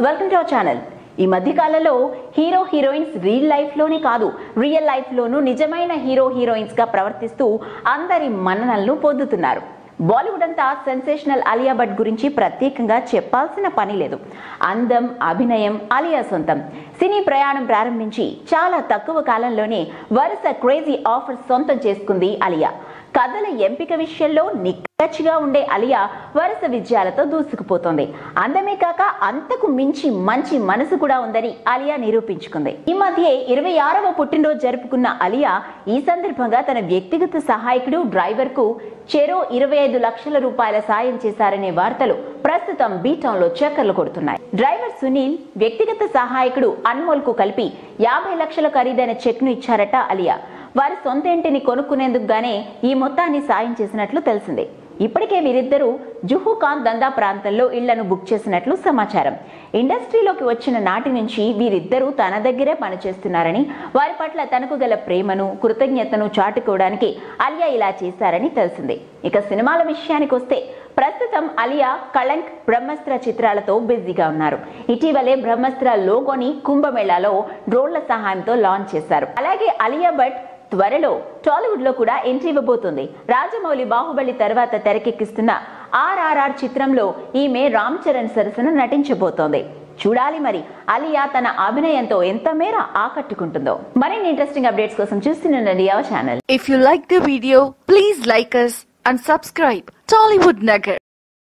Welcome to our channel. ఈ మధ్య కాలంలో హీరో హీరోయిన్స్ రియల్ లైఫ్ లోనూ నిజమైన హీరో హీరోయిన్స్ గా ప్రవర్తిస్తూ అందరి మన్ననలను పొందుతున్నారు. బాలీవుడ్ అంతా సెన్సేషనల్ ఆలియా భట్ గురించి ప్రత్యేకంగా చెప్పాల్సిన పని లేదు. అందం, అభినయం ఆలియా సొంతం. సినీ ప్రయాణం ప్రారంభించి చాలా తక్కువ కాలంలోనే వరుస క్రేజీ ఆఫర్స్ సొంతం చేసుకుంది ఆలియా. కథల ఎంపిక విషయంలో నిక్కచ్చిగా ఉండే ఆలియా వరుస విజయాలతో దూసుకుపోతోంది. అందమే కాక అంతకు మించి మంచి మనసు కూడా ఉందని ఆలియా నిరూపించుకుంది. ఈ మధ్య 26వ పుట్టినరోజు జరుపుకున్న ఆలియా ఈ సందర్భంగా తన వ్యక్తిగత సహాయకుడు డ్రైవర్ కు చెరో 25 లక్షల రూపాయల సాయం చేశారనే వార్తలు ప్రస్తుతం బీటౌన్ లో చక్కర్లు కొడుతున్నాయి. డ్రైవర్ సునీల్, వ్యక్తిగత సహాయకుడు అన్మోల్ కు కలిపి 50 లక్షల ఖరీదైన చెక్ ను ఇచ్చారట ఆలియా. వారి సొంత ఇంటిని కొనుక్కునేందుకు గానే ఈ మొత్తాన్ని సాయం చేసినట్లు తెలిసిందే. ఇప్పటికే వీరిద్దరూ జుహుఖాన్ దందా ప్రాంతంలో ఇళ్లను బుక్ చేసినట్లు సమాచారం. ఇండస్ట్రీలోకి వచ్చిన నాటి నుంచి వీరిద్దరూ తన దగ్గరే పనిచేస్తున్నారని, వారి పట్ల తనకు గల ప్రేమను, కృతజ్ఞతను చాటుకోవడానికి ఆలియా ఇలా చేశారని తెలిసిందే. ఇక సినిమాల విషయానికి వస్తే ప్రస్తుతం ఆలియా కళంక్, బ్రహ్మాస్త్ర చిత్రాలతో బిజీగా ఉన్నారు. ఇటీవలే బ్రహ్మాస్త్ర లోగోని కుంభమేళాలో డ్రోన్ల సహాయంతో లాంచ్ చేశారు. అలాగే ఆలియా భట్ త్వరలో టాలీవుడ్ లో కూడా ఎంట్రీ ఇవ్వబోతుంది. రాజమౌళి బాహుబలి తర్వాత తెరకెక్కిస్తున్న RRR చిత్రంలో ఈమె రామ్ చరణ్ సరసన నటించబోతోంది. చూడాలి మరి ఆలియా తన అభినయంతో ఎంత మేర ఆకట్టుకుంటుందో. మరిన్ని ఇంట్రెస్టింగ్ అప్డేట్స్ కోసం చూస్తుండండి our channel. If you like the video, please like us and subscribe Tollywood Nagar.